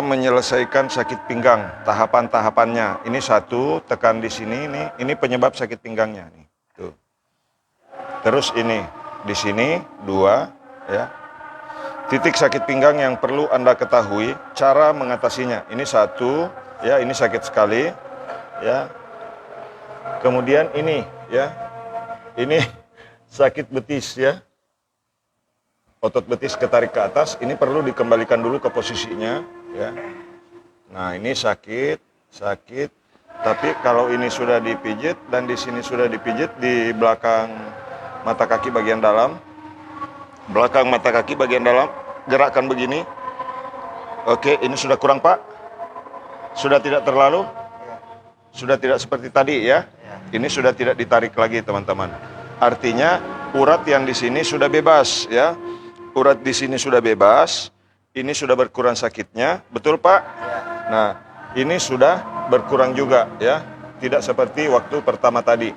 menyelesaikan sakit pinggang, tahapan-tahapannya. Ini satu, tekan di sini, ini penyebab sakit pinggangnya nih. Tuh. Terus ini di sini dua, ya. Titik sakit pinggang yang perlu Anda ketahui, cara mengatasinya. Ini satu, ya, ini sakit sekali, ya. Kemudian ini, ya. Ini sakit betis, ya. Otot betis ketarik ke atas, ini perlu dikembalikan dulu ke posisinya, ya. Nah, ini sakit, tapi kalau ini sudah dipijit dan di sini sudah dipijit di belakang mata kaki bagian dalam, gerakkan begini. Oke, ini sudah kurang, Pak? Sudah tidak terlalu? Sudah tidak seperti tadi, ya? Ini sudah tidak ditarik lagi, teman-teman. Artinya urat yang di sini sudah bebas, ya. Urat di sini sudah bebas, ini sudah berkurang sakitnya, betul Pak? Nah, ini sudah berkurang juga, ya. Tidak seperti waktu pertama tadi.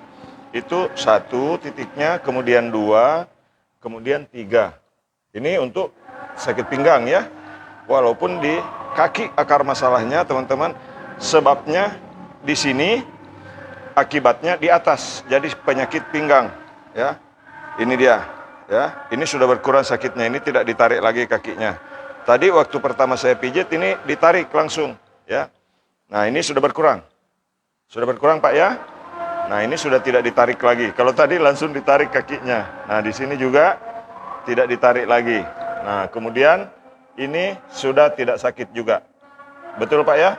Itu satu titiknya, kemudian dua, kemudian tiga. Ini untuk sakit pinggang, ya. Walaupun di kaki akar masalahnya, teman-teman, sebabnya di sini, akibatnya di atas, jadi penyakit pinggang, ya. Ini dia. Ya, ini sudah berkurang sakitnya, ini tidak ditarik lagi kakinya. Tadi waktu pertama saya pijit ini ditarik langsung, ya. Nah, ini sudah berkurang. Sudah berkurang, Pak, ya. Nah, ini sudah tidak ditarik lagi. Kalau tadi langsung ditarik kakinya. Nah, di sini juga tidak ditarik lagi. Nah, kemudian ini sudah tidak sakit juga. Betul, Pak, ya?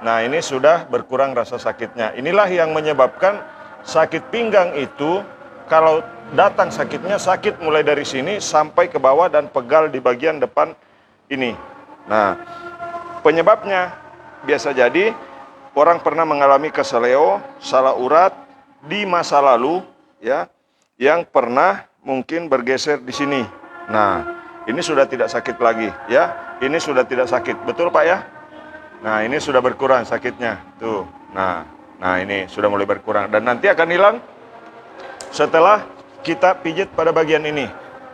Nah, ini sudah berkurang rasa sakitnya. Inilah yang menyebabkan sakit pinggang itu kalau datang sakitnya, sakit mulai dari sini sampai ke bawah dan pegal di bagian depan ini. Nah, penyebabnya biasa jadi orang pernah mengalami keseleo, salah urat di masa lalu, ya, yang pernah mungkin bergeser di sini. Nah, ini sudah tidak sakit lagi, ya. Ini sudah tidak sakit, betul Pak, ya? Nah, ini sudah berkurang sakitnya, tuh. Nah, ini sudah mulai berkurang dan nanti akan hilang setelah kita pijit pada bagian ini.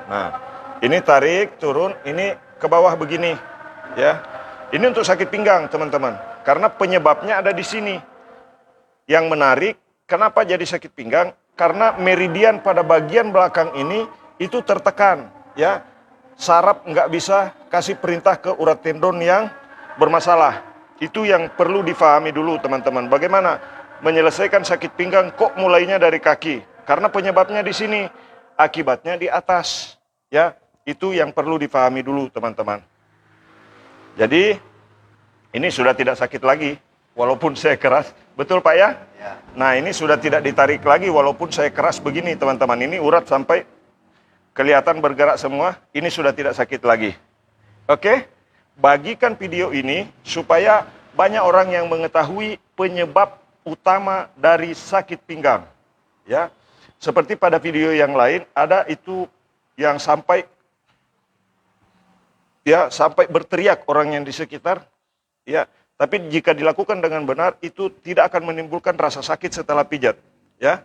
Nah, ini tarik, turun, ini ke bawah begini, ya. Ini untuk sakit pinggang, teman-teman. Karena penyebabnya ada di sini. Yang menarik, kenapa jadi sakit pinggang? Karena meridian pada bagian belakang ini itu tertekan, ya. Saraf nggak bisa kasih perintah ke urat tendon yang bermasalah. Itu yang perlu difahami dulu, teman-teman. Bagaimana menyelesaikan sakit pinggang kok mulainya dari kaki? Karena penyebabnya di sini, akibatnya di atas, ya. Itu yang perlu difahami dulu, teman-teman. Jadi, ini sudah tidak sakit lagi, walaupun saya keras. Betul, Pak, ya? Nah, ini sudah tidak ditarik lagi, walaupun saya keras begini, teman-teman. Ini urat sampai kelihatan bergerak semua, ini sudah tidak sakit lagi. Oke? Bagikan video ini, supaya banyak orang yang mengetahui penyebab utama dari sakit pinggang, ya. Seperti pada video yang lain, ada itu yang sampai berteriak orang yang di sekitar, ya. Tapi jika dilakukan dengan benar, itu tidak akan menimbulkan rasa sakit setelah pijat, ya.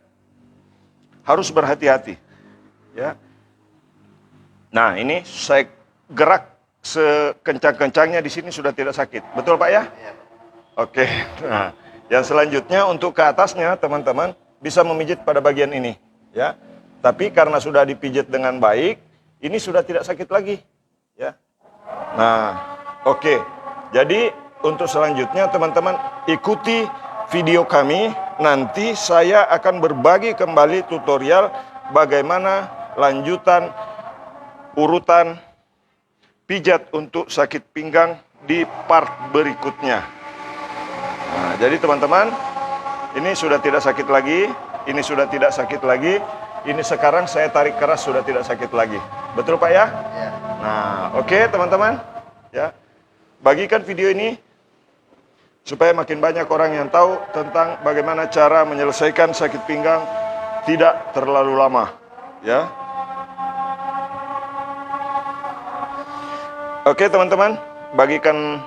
Harus berhati-hati, ya. Nah, ini saya gerak sekencang-kencangnya di sini sudah tidak sakit, betul Pak, ya? Oke. Nah, yang selanjutnya untuk ke atasnya, teman-teman bisa memijit pada bagian ini, ya. Tapi karena sudah dipijit dengan baik, ini sudah tidak sakit lagi, ya. Nah, oke. Jadi untuk selanjutnya teman-teman ikuti video kami. Nanti saya akan berbagi kembali tutorial bagaimana lanjutan urutan pijat untuk sakit pinggang di part berikutnya. Nah, jadi teman-teman, ini sudah tidak sakit lagi, ini sudah tidak sakit lagi, ini sekarang saya tarik keras sudah tidak sakit lagi. Betul Pak, ya? Ya. Nah, oke, teman-teman, ya. Bagikan video ini supaya makin banyak orang yang tahu tentang bagaimana cara menyelesaikan sakit pinggang tidak terlalu lama, ya. Oke, teman-teman, bagikan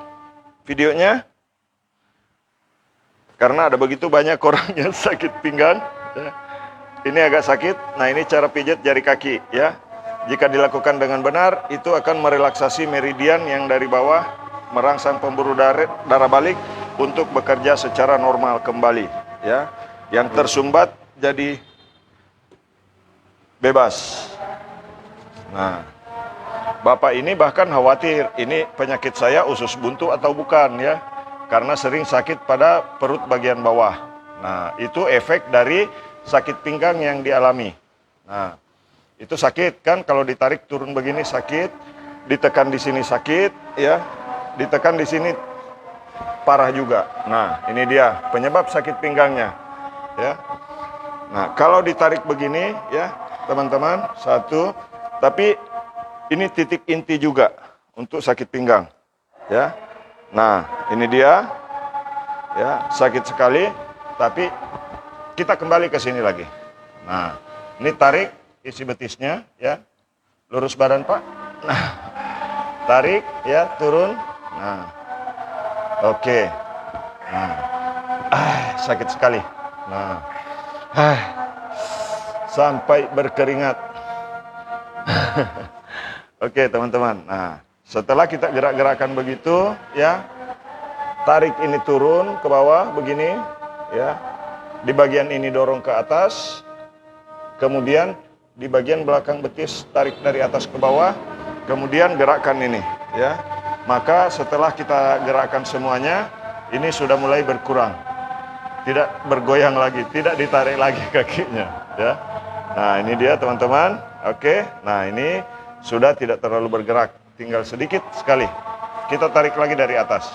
videonya. Karena ada begitu banyak orang yang sakit pinggang, ya. Ini agak sakit. Nah, ini cara pijat jari kaki, ya. Jika dilakukan dengan benar, itu akan merelaksasi meridian yang dari bawah merangsang pembuluh darah balik untuk bekerja secara normal kembali, ya. Yang tersumbat jadi bebas. Nah, Bapak ini bahkan khawatir, ini penyakit saya usus buntu atau bukan, ya. Karena sering sakit pada perut bagian bawah. Nah, itu efek dari sakit pinggang yang dialami. Nah, itu sakit kan, kalau ditarik turun begini sakit, ditekan di sini sakit, ya. Ditekan di sini parah juga. Nah, ini dia penyebab sakit pinggangnya, ya. Nah, kalau ditarik begini, ya, teman-teman, satu, tapi ini titik inti juga untuk sakit pinggang, ya. Nah, ini dia, ya, sakit sekali, tapi kita kembali ke sini lagi. Nah, ini tarik isi betisnya, ya, lurus badan Pak. Nah, tarik, ya, turun. Nah, oke. Nah, sakit sekali. Nah, sampai berkeringat. Oke, teman-teman. Nah, setelah kita gerak-gerakan begitu, ya, tarik ini turun ke bawah begini, ya. Di bagian ini dorong ke atas. Kemudian di bagian belakang betis tarik dari atas ke bawah. Kemudian gerakkan ini, ya. Maka setelah kita gerakkan semuanya, ini sudah mulai berkurang. Tidak bergoyang lagi, tidak ditarik lagi kakinya, ya. Nah, ini dia teman-teman. Oke. Nah, ini sudah tidak terlalu bergerak, tinggal sedikit sekali. Kita tarik lagi dari atas.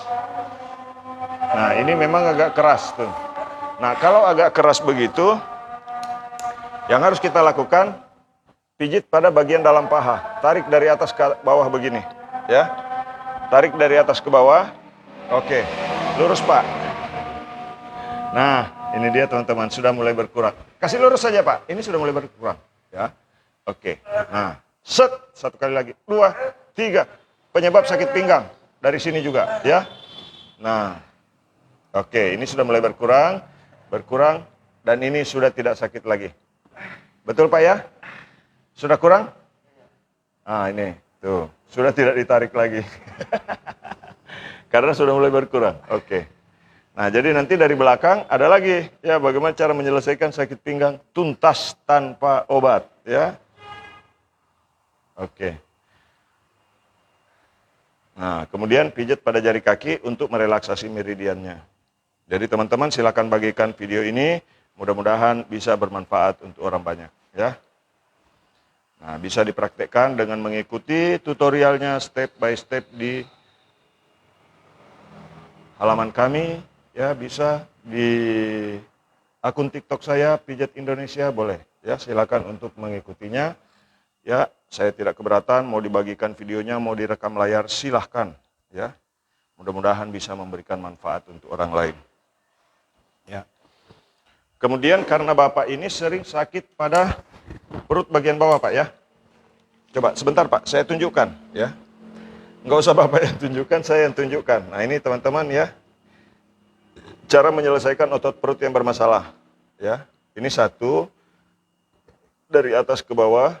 Nah, ini memang agak keras tuh. Nah, kalau agak keras begitu, yang harus kita lakukan, pijit pada bagian dalam paha. Tarik dari atas ke bawah begini, ya. Tarik dari atas ke bawah. Oke, lurus Pak. Nah, ini dia teman-teman, sudah mulai berkurang. Kasih lurus saja Pak, ini sudah mulai berkurang, ya. Oke, nah. Set, satu kali lagi, 2, 3. Penyebab sakit pinggang dari sini juga, ya. Nah, oke, ini sudah mulai berkurang, dan ini sudah tidak sakit lagi. Betul Pak ya? Sudah kurang? Ah, ini, tuh, sudah tidak ditarik lagi. Karena sudah mulai berkurang. Oke. Nah, jadi nanti dari belakang ada lagi, ya, bagaimana cara menyelesaikan sakit pinggang tuntas tanpa obat, ya. Oke. Nah, kemudian pijat pada jari kaki untuk merelaksasi meridiannya. Jadi teman-teman silakan bagikan video ini, mudah-mudahan bisa bermanfaat untuk orang banyak, ya. Nah, bisa dipraktekkan dengan mengikuti tutorialnya step by step di halaman kami, ya, bisa di akun TikTok saya Pijat Indonesia, boleh, ya, silakan untuk mengikutinya. Ya, saya tidak keberatan, mau dibagikan videonya, mau direkam layar, silahkan, ya. Mudah-mudahan bisa memberikan manfaat untuk orang lain, ya. Kemudian karena Bapak ini sering sakit pada perut bagian bawah Pak, ya. Coba sebentar Pak, saya tunjukkan, ya. Nggak usah Bapak yang tunjukkan, saya yang tunjukkan. Nah, ini teman-teman, ya, cara menyelesaikan otot perut yang bermasalah, ya. Ini satu, dari atas ke bawah,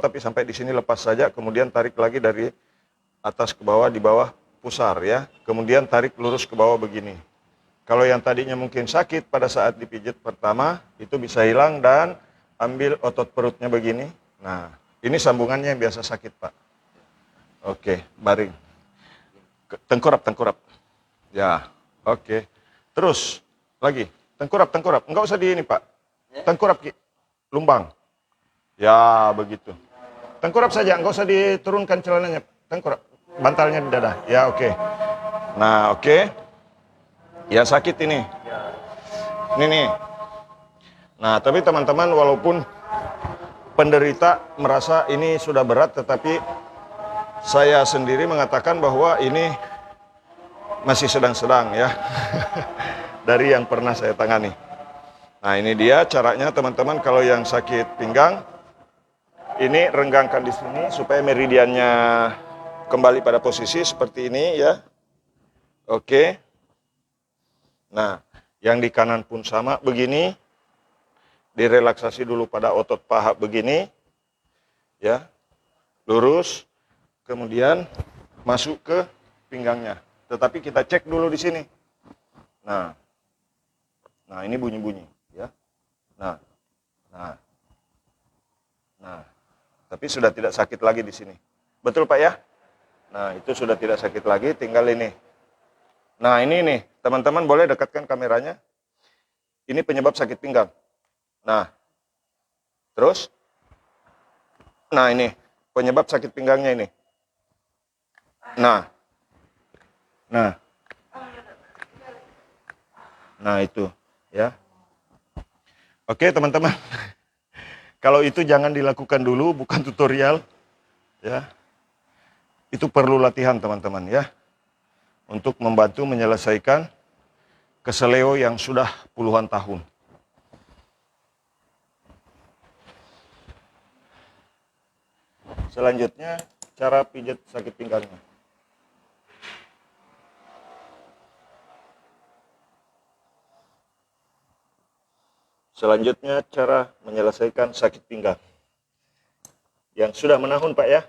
tapi sampai di sini lepas saja, kemudian tarik lagi dari atas ke bawah, di bawah pusar, ya. Kemudian tarik lurus ke bawah begini. Kalau yang tadinya mungkin sakit pada saat dipijit pertama, itu bisa hilang, dan ambil otot perutnya begini. Nah, ini sambungannya yang biasa sakit Pak. Oke, baring. Tengkurap. Ya, oke. Terus, lagi, tengkurap. Enggak usah di ini Pak. Tengkurap, lumbang. Ya, begitu. Tengkurap saja, enggak usah diturunkan celananya. Tengkurap, bantalnya di dada. Ya, oke. Nah, oke. Ya, sakit ini. Ini nih. Nah, tapi teman-teman, walaupun penderita merasa ini sudah berat, tetapi saya sendiri mengatakan bahwa ini masih sedang-sedang, ya. Dari yang pernah saya tangani. Nah, ini dia caranya teman-teman kalau yang sakit pinggang. Ini renggangkan di sini supaya meridiannya kembali pada posisi seperti ini, ya. Oke. Nah, yang di kanan pun sama begini. Direlaksasi dulu pada otot paha begini. Ya. Lurus. Kemudian masuk ke pinggangnya. Tetapi kita cek dulu di sini. Nah, ini bunyi-bunyi, ya. Nah, tapi sudah tidak sakit lagi di sini. Betul Pak ya? Nah, itu sudah tidak sakit lagi, tinggal ini. Nah, ini nih, teman-teman boleh dekatkan kameranya. Ini penyebab sakit pinggang. Nah, terus, nah ini penyebab sakit pinggangnya ini. Nah itu, ya. Oke teman-teman, kalau itu jangan dilakukan dulu, bukan tutorial, ya. Itu perlu latihan teman-teman ya, untuk membantu menyelesaikan keseleo yang sudah puluhan tahun. Selanjutnya, cara pijat sakit pinggangnya. Selanjutnya, cara menyelesaikan sakit pinggang. Yang sudah menahun Pak ya.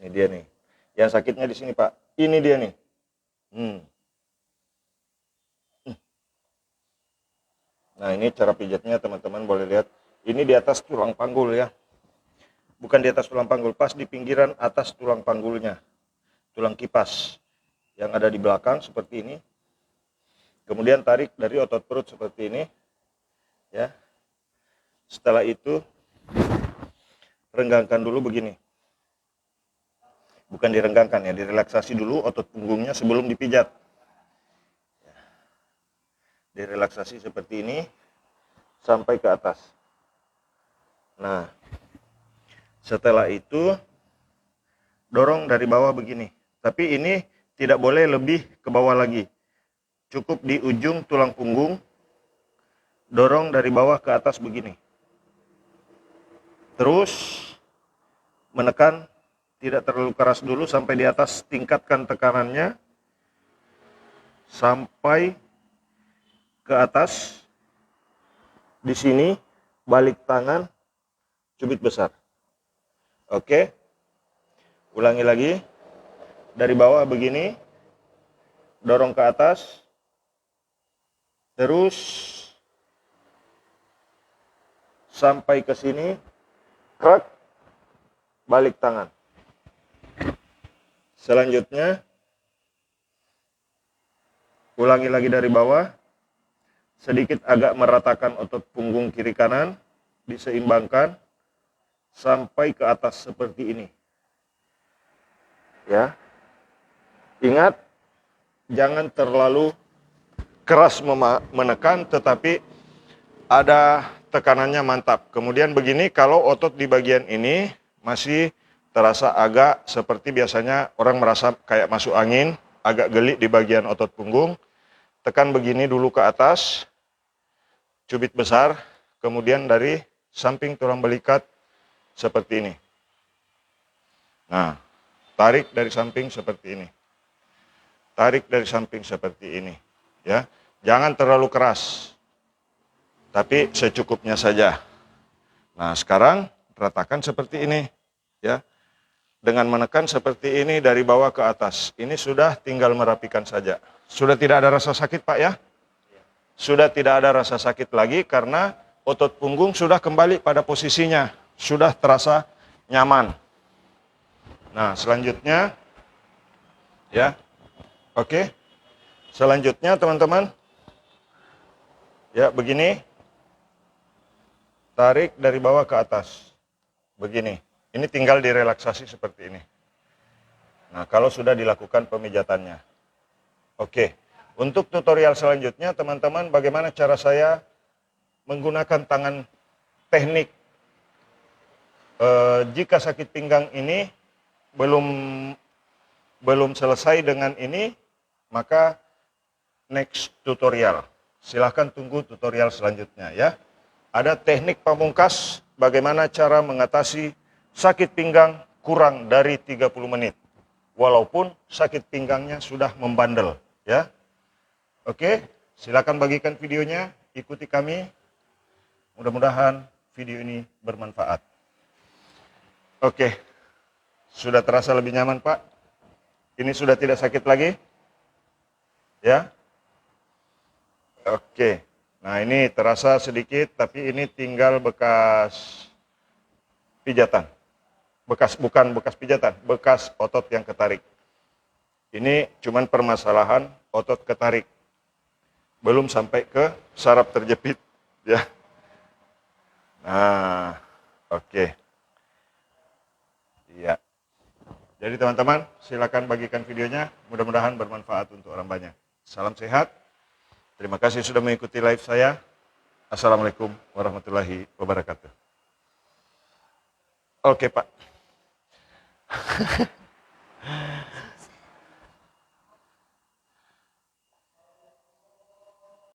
Ini dia nih. Yang sakitnya di sini Pak. Ini dia nih. Nah ini cara pijatnya teman-teman boleh lihat. Ini di atas tulang panggul ya. Bukan di atas tulang panggul, pas di pinggiran atas tulang panggulnya. Tulang kipas yang ada di belakang seperti ini. Kemudian tarik dari otot perut seperti ini. Ya. Setelah itu renggangkan dulu begini. Bukan direnggangkan ya, direlaksasi dulu otot punggungnya sebelum dipijat. Direlaksasi seperti ini sampai ke atas. Nah, setelah itu dorong dari bawah begini. Tapi ini tidak boleh lebih ke bawah lagi. Cukup di ujung tulang punggung, dorong dari bawah ke atas begini. Terus menekan, tidak terlalu keras dulu sampai di atas, tingkatkan tekanannya sampai ke atas. Di sini balik tangan, cubit besar. Oke. Ulangi lagi. Dari bawah begini, dorong ke atas. Terus sampai ke sini, krek, balik tangan. Selanjutnya, ulangi lagi dari bawah, sedikit agak meratakan otot punggung kiri kanan, diseimbangkan, sampai ke atas seperti ini. Ya, ingat, jangan terlalu keras menekan, tetapi ada tekanannya mantap. Kemudian begini, kalau otot di bagian ini masih terasa agak seperti biasanya orang merasa kayak masuk angin, agak geli di bagian otot punggung, tekan begini dulu ke atas, cubit besar, kemudian dari samping tulang belikat seperti ini. Nah, tarik dari samping seperti ini. Tarik dari samping seperti ini, ya. Jangan terlalu keras, tapi secukupnya saja. Nah, sekarang ratakan seperti ini, ya. Dengan menekan seperti ini dari bawah ke atas. Ini sudah tinggal merapikan saja. Sudah tidak ada rasa sakit, Pak ya? Sudah tidak ada rasa sakit lagi karena otot punggung sudah kembali pada posisinya. Sudah terasa nyaman. Nah, selanjutnya, ya. Oke. Selanjutnya, teman-teman. Ya, begini. Tarik dari bawah ke atas. Begini. Ini tinggal direlaksasi seperti ini. Nah, kalau sudah dilakukan pemijatannya. Oke. Untuk tutorial selanjutnya, teman-teman, bagaimana cara saya menggunakan tangan teknik. Jika sakit pinggang ini belum selesai dengan ini, maka next tutorial. Silahkan tunggu tutorial selanjutnya ya. Ada teknik pamungkas bagaimana cara mengatasi sakit pinggang kurang dari 30 menit. Walaupun sakit pinggangnya sudah membandel ya. Oke, silakan bagikan videonya, ikuti kami. Mudah-mudahan video ini bermanfaat. Oke. Sudah terasa lebih nyaman, Pak? Ini sudah tidak sakit lagi? Ya? Oke. Nah, ini terasa sedikit, tapi ini tinggal bekas pijatan. Bukan bekas pijatan, bekas otot yang ketarik. Ini cuman permasalahan otot ketarik. Belum sampai ke saraf terjepit, ya. Nah, oke. Iya. Jadi teman-teman, silakan bagikan videonya, mudah-mudahan bermanfaat untuk orang banyak. Salam sehat. Terima kasih sudah mengikuti live saya. Assalamualaikum warahmatullahi wabarakatuh. Oke, Pak.